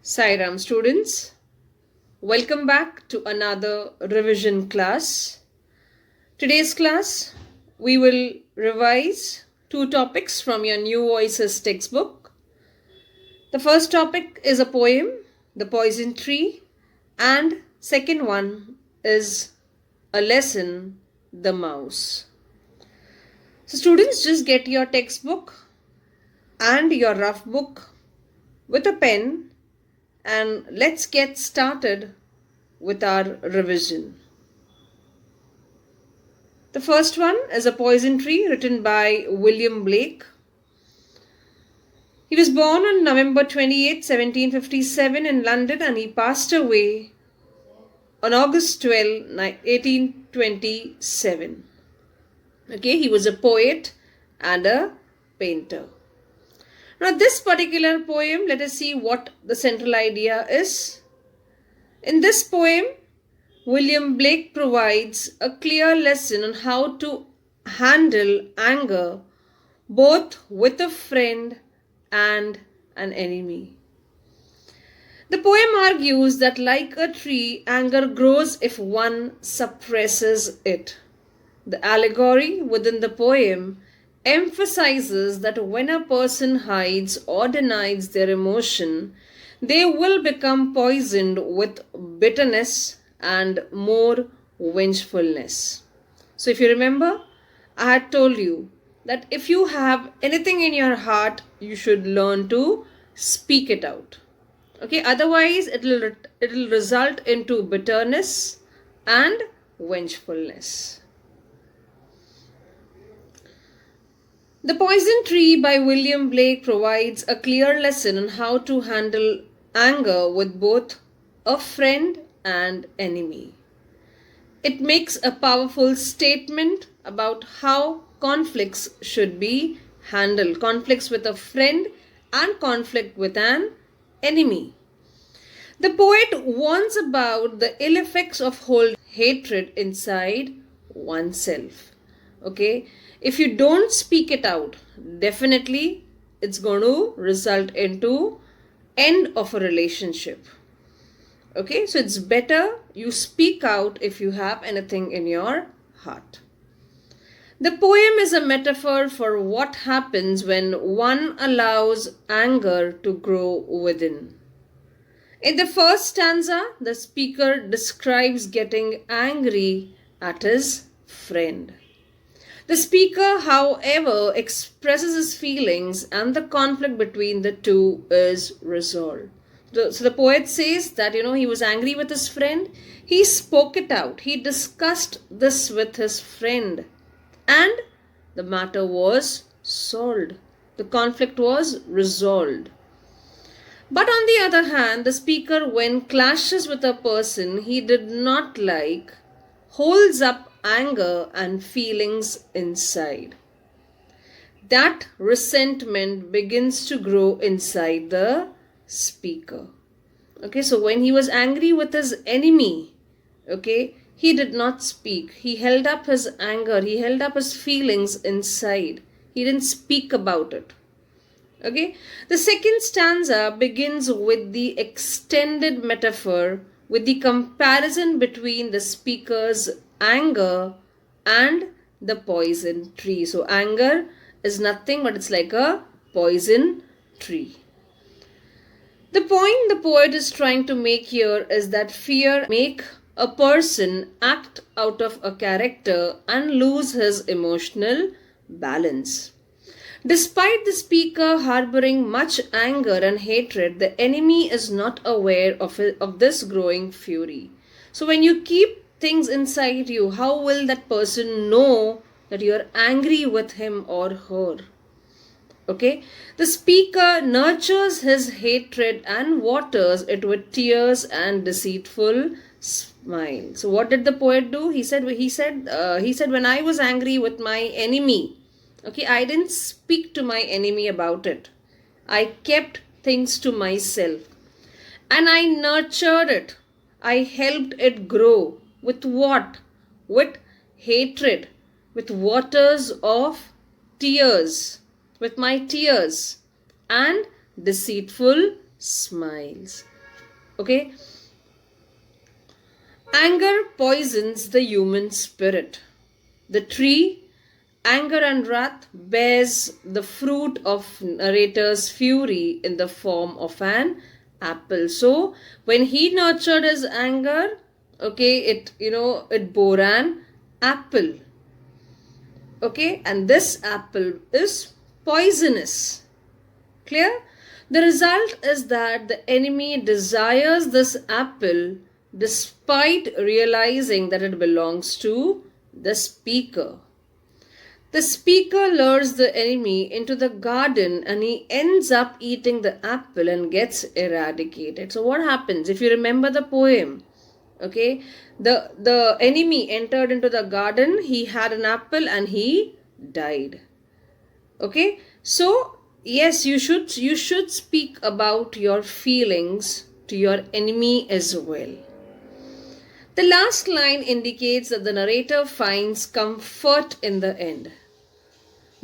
Sairam students, welcome back to another revision class. Today's class, we will revise two topics from your New Voices textbook. The first topic is a poem, The Poison Tree, and second one is a lesson, The Mouse. So students, just get your textbook and your rough book with a pen and let's get started with our revision. The first one is A Poison Tree, written by William Blake. He was born on November 28, 1757 in London, and he passed away on August 12, 1827. Okay, he was a poet and a painter. Now, this particular poem, let us see what the central idea is. In this poem, William Blake provides a clear lesson on how to handle anger both with a friend and an enemy. The poem argues that, like a tree, anger grows if one suppresses it. The allegory within the poem emphasizes that when a person hides or denies their emotion, they will become poisoned with bitterness and more vengefulness. So if you remember, I had told you that if you have anything in your heart, you should learn to speak it out. Okay, otherwise it will result into bitterness and vengefulness. The Poison Tree by William Blake provides a clear lesson on how to handle anger with both a friend and enemy. It makes a powerful statement about how conflicts should be handled, conflicts with a friend and conflict with an enemy. The poet warns about the ill effects of holding hatred inside oneself. Okay, if you don't speak it out, definitely it's going to result into end of a relationship. Okay, so it's better you speak out if you have anything in your heart. The poem is a metaphor for what happens when one allows anger to grow within. In the first stanza, the speaker describes getting angry at his friend. The speaker, however, expresses his feelings and the conflict between the two is resolved. So the poet says that, he was angry with his friend. He spoke it out. He discussed this with his friend. And the matter was solved. The conflict was resolved. But on the other hand, the speaker, when clashes with a person he did not like, holds up anger and feelings inside. That resentment begins to grow inside the speaker. Okay, so when he was angry with his enemy, okay, he did not speak. He held up his anger. He held up his feelings inside. He didn't speak about it. Okay, the second stanza begins with the extended metaphor, with the comparison between the speaker's anger and the poison tree. So anger is nothing but it's like a poison tree. The point the poet is trying to make here is that fear make a person act out of a character and lose his emotional balance. Despite the speaker harboring much anger and hatred, the enemy is not aware of this growing fury. So when you keep things inside you, how will that person know that you are angry with him or her? Okay, the speaker nurtures his hatred and waters it with tears and deceitful smile. So what did the poet do? He said when I was angry with my enemy, okay, I didn't speak to my enemy about it. I kept things to myself and I nurtured it. I helped it grow. With what? With hatred, with waters of tears, with my tears and deceitful smiles. Okay. Anger poisons the human spirit. The tree, anger and wrath, bears the fruit of narrator's fury in the form of an apple. So when he nurtured his anger, okay, it bore an apple. Okay, and this apple is poisonous. Clear? The result is that the enemy desires this apple despite realizing that it belongs to the speaker. The speaker lures the enemy into the garden and he ends up eating the apple and gets eradicated. So what happens? If you remember the poem, okay, the enemy entered into the garden, he had an apple and he died. Okay, so yes, you should speak about your feelings to your enemy as well. The last line indicates that the narrator finds comfort in the end.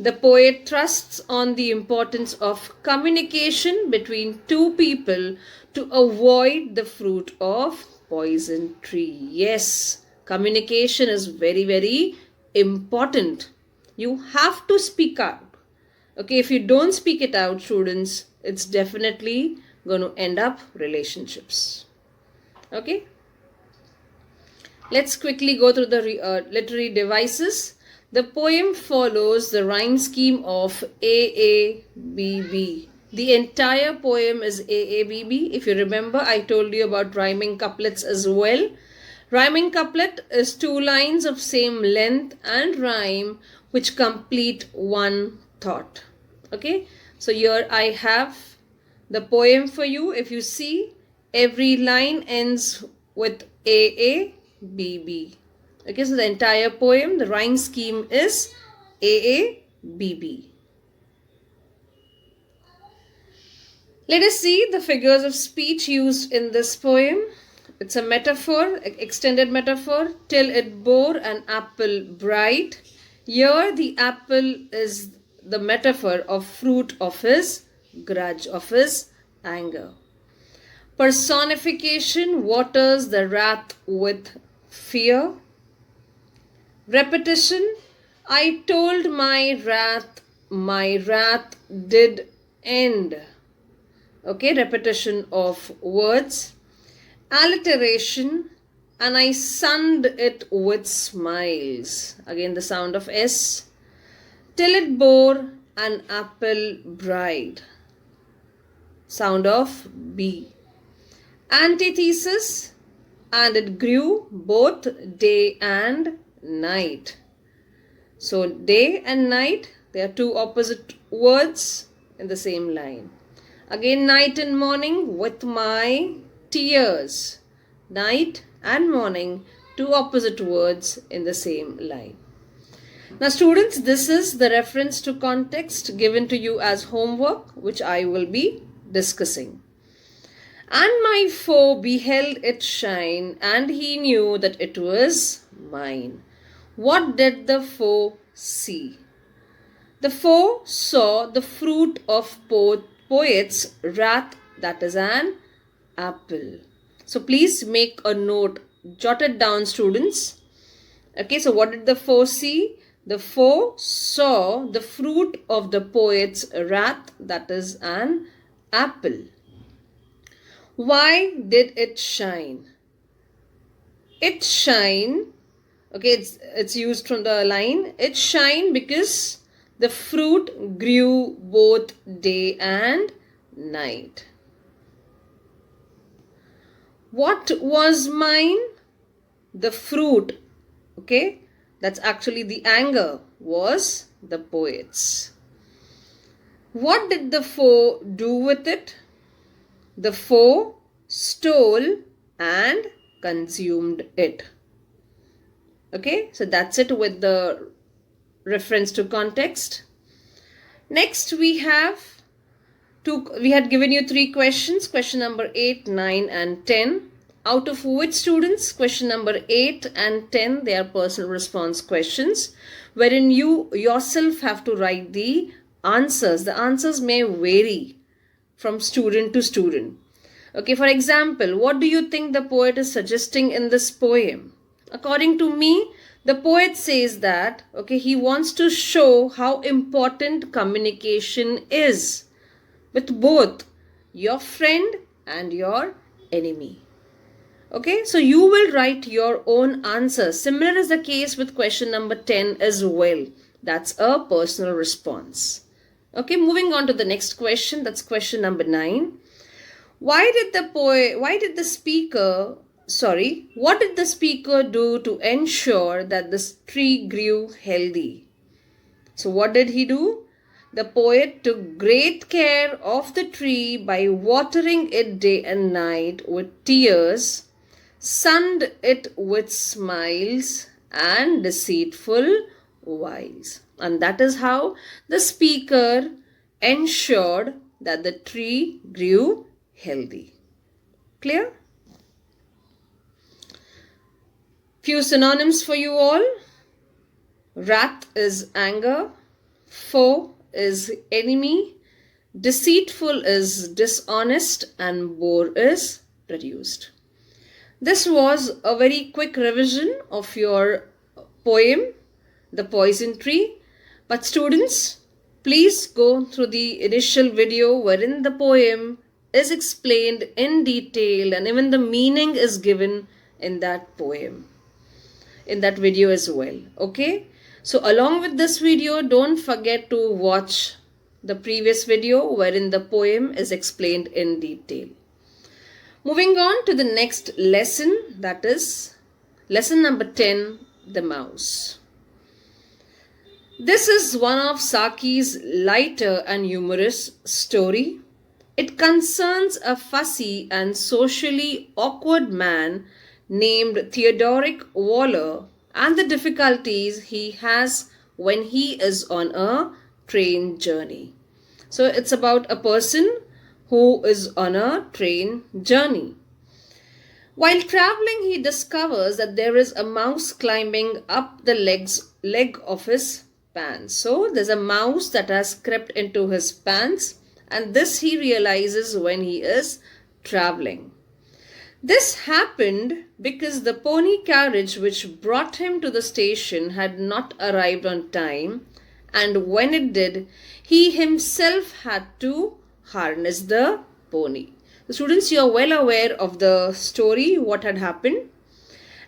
The poet trusts on the importance of communication between two people to avoid the fruit of poison tree. Yes, communication is very, very important. You have to speak out. Okay, if you don't speak it out, students, it's definitely going to end up relationships. Okay. Let's quickly go through the literary devices. The poem follows the rhyme scheme of AABB. The entire poem is AABB. If you remember, I told you about rhyming couplets as well. Rhyming couplet is 2 lines of same length and rhyme which complete one thought. Okay, so here I have the poem for you. If you see, every line ends with AABB. Okay, so the entire poem, the rhyme scheme is AABB. Let us see the figures of speech used in this poem. It's a metaphor, extended metaphor. Till it bore an apple bright. Here the apple is the metaphor of fruit of his grudge, of his anger. Personification waters the wrath with fear. Repetition, I told my wrath did end. Okay, repetition of words. Alliteration, and I sunned it with smiles. Again, the sound of S. Till it bore an apple bride. Sound of B. Antithesis, and it grew both day and night. So day and night, they are 2 opposite words in the same line. Again, night and morning with my tears. Night and morning, 2 opposite words in the same line. Now students, this is the reference to context given to you as homework, which I will be discussing. And my foe beheld it shine, and he knew that it was mine. What did the foe see? The foe saw the fruit of poet's wrath, that is an apple. So please make a note, jot it down students. Okay, so what did the foe see? The foe saw the fruit of the poet's wrath, that is an apple. Why did it shine? It shine, okay, it's used from the line, it shine because the fruit grew both day and night. What was mine? The fruit, okay, that's actually the anger, was the poet's. What did the foe do with it? The foe stole and consumed it. Okay, so that's it with the reference to context. Next we had given you 3 questions, question number 8, 9 and 10. Out of which students, question number 8 and 10, they are personal response questions, wherein you yourself have to write the answers. The answers may vary from student to student. Okay, for example, what do you think the poet is suggesting in this poem? According to me, the poet says that, okay, he wants to show how important communication is with both your friend and your enemy. Okay, so you will write your own answer. Similar is the case with question number 10 as well. That's a personal response. Okay, moving on to the next question. That's question number 9. What did the speaker do to ensure that this tree grew healthy? So what did he do? The poet took great care of the tree by watering it day and night with tears, sunned it with smiles and deceitful wiles. And that is how the speaker ensured that the tree grew healthy. Clear? Few synonyms for you all. Wrath is anger, foe is enemy, deceitful is dishonest, and bore is produced. This was a very quick revision of your poem, The Poison Tree. But students, please go through the initial video wherein the poem is explained in detail and even the meaning is given in that poem, in that video as well. Okay? So along with this video, don't forget to watch the previous video wherein the poem is explained in detail. Moving on to the next lesson, that is lesson number 10, The Mouse. This is one of Saki's lighter and humorous story. It concerns a fussy and socially awkward man named Theodoric Waller and the difficulties he has when he is on a train journey. So it's about a person who is on a train journey. While traveling, he discovers that there is a mouse climbing up the leg of his pants. So there's a mouse that has crept into his pants, and this he realizes when he is traveling. This happened because the pony carriage which brought him to the station had not arrived on time, and when it did, he himself had to harness the pony. The students, you are well aware of the story, what had happened.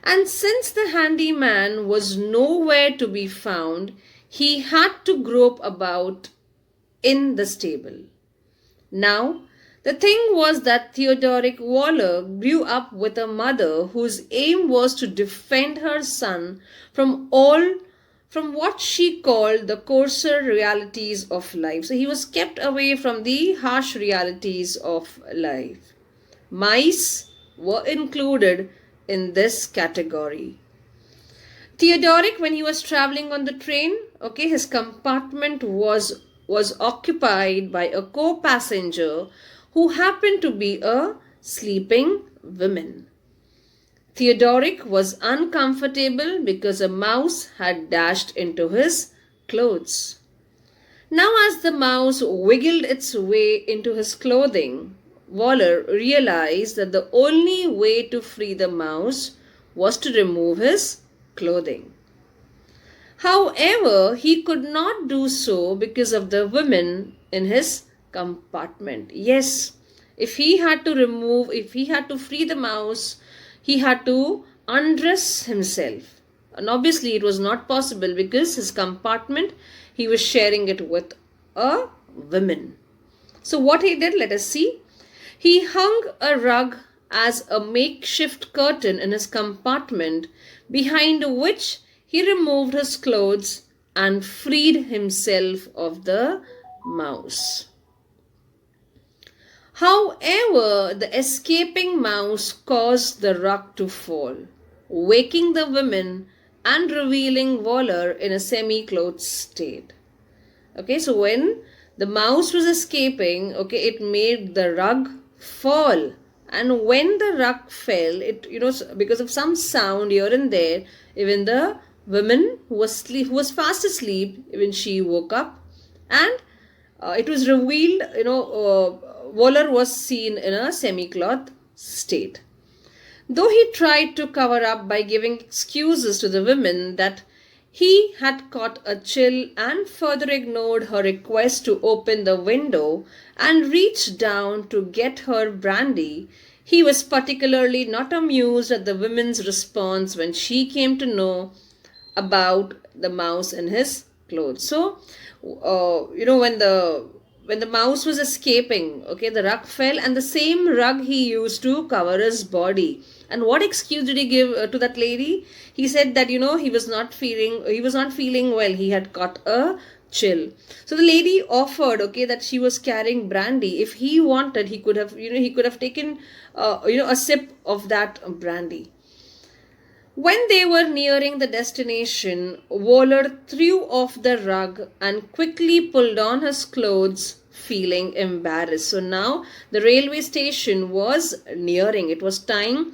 And since the handyman was nowhere to be found, he had to grope about in the stable. Now, the thing was that Theodoric Waller grew up with a mother whose aim was to defend her son from what she called the coarser realities of life. So he was kept away from the harsh realities of life. Mice were included in this category. Theodoric, when he was traveling on the train, okay, his compartment was occupied by a co-passenger who happened to be a sleeping woman. Theodoric was uncomfortable because a mouse had dashed into his clothes. Now, as the mouse wiggled its way into his clothing, Waller realized that the only way to free the mouse was to remove his clothing. However, he could not do so because of the women in his compartment. Yes, if he had to free the mouse, he had to undress himself. And obviously it was not possible because his compartment, he was sharing it with a woman. So what he did, let us see. He hung a rug as a makeshift curtain in his compartment, behind which he removed his clothes and freed himself of the mouse. However, the escaping mouse caused the rug to fall, waking the women and revealing Waller in a semi-clothed state. Okay, so when the mouse was escaping, okay, it made the rug fall. And when the rug fell, it, because of some sound here and there, even the woman who was fast asleep, even she woke up, and it was revealed, Waller was seen in a semi-cloth state. Though he tried to cover up by giving excuses to the women that he had caught a chill and further ignored her request to open the window and reach down to get her brandy, he was particularly not amused at the women's response when she came to know about the mouse in his clothes. So, when the mouse was escaping, okay, the rug fell, and the same rug he used to cover his body. And what excuse did he give to that lady? He said that he was not feeling well. He had caught a chill. So the lady offered, okay, that she was carrying brandy. If he wanted, he could have taken a sip of that brandy. When they were nearing the destination, Waller threw off the rug and quickly pulled on his clothes, feeling embarrassed. So now the railway station was nearing. It was time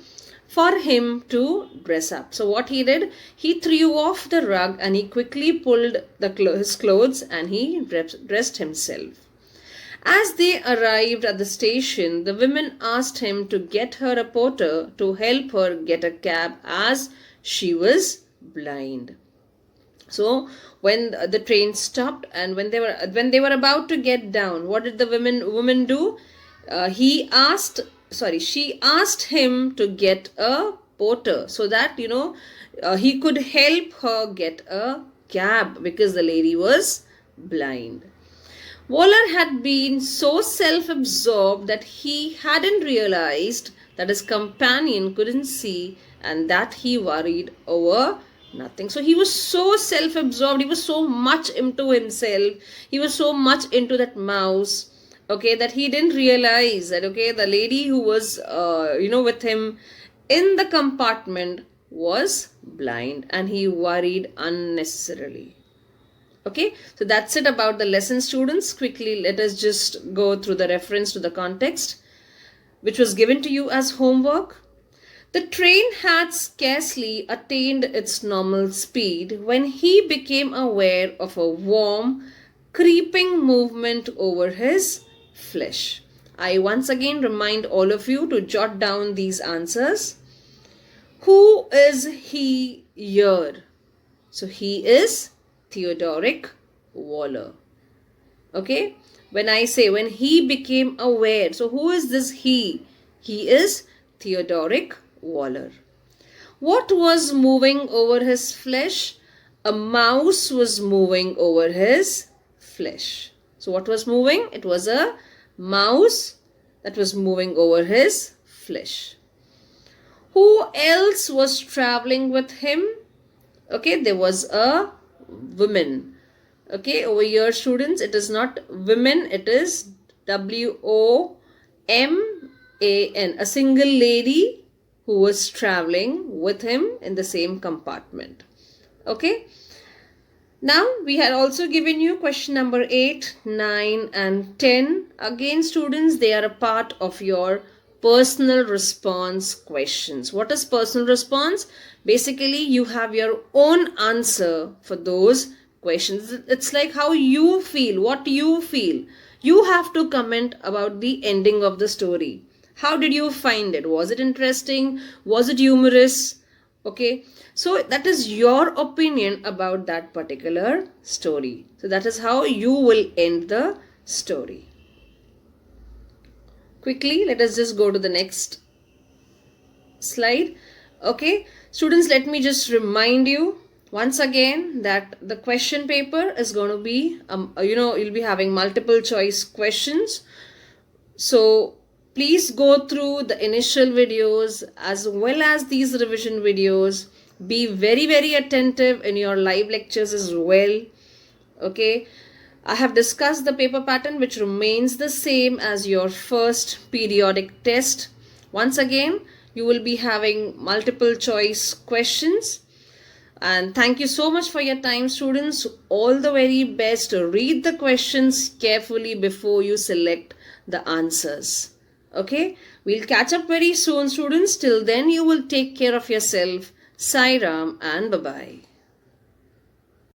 for him to dress up. So what he did, he threw off the rug and he quickly pulled his clothes and he dressed himself. As they arrived at the station, the women asked him to get her a porter to help her get a cab as she was blind. So when the train stopped and when they were about to get down, what did the woman do? She asked him to get a porter so that he could help her get a cab because the lady was blind. Waller had been so self-absorbed that he hadn't realized that his companion couldn't see and that he worried over nothing. So he was so self-absorbed, he was so much into himself, he was so much into that mouse, okay, that he didn't realize that, okay, the lady who was, with him in the compartment was blind, and he worried unnecessarily. Okay, so that's it about the lesson, students. Quickly, let us just go through the reference to the context, which was given to you as homework. The train had scarcely attained its normal speed when he became aware of a warm, creeping movement over his flesh. I once again remind all of you to jot down these answers. Who is he here? So he is Theodoric Waller. Okay, when he became aware, so who is this he? He is Theodoric Waller. What was moving over his flesh? A mouse was moving over his flesh. So what was moving? It was a mouse that was moving over his flesh. Who else was traveling with him? Okay, there was a woman. Okay, over here, students, it is not women, it is WOMAN, a single lady who was traveling with him in the same compartment. Okay, now we had also given you question number 8, 9 and 10. Again, students, they are a part of your personal response questions. What is personal response? Basically, you have your own answer for those questions. It's like how you feel, what you feel. You have to comment about the ending of the story. How did you find it? Was it interesting? Was it humorous? Okay, so that is your opinion about that particular story. So that is how you will end the story. Quickly, let us just go to the next slide. Okay, students, let me just remind you once again that the question paper is going to be, you'll be having multiple choice questions. So please go through the initial videos as well as these revision videos. Be very, very attentive in your live lectures as well. Okay, I have discussed the paper pattern which remains the same as your first periodic test. Once again, you will be having multiple choice questions. And thank you so much for your time, students. All the very best. Read the questions carefully before you select the answers. Okay, we'll catch up very soon, students. Till then, you will take care of yourself. Sai Ram and bye-bye.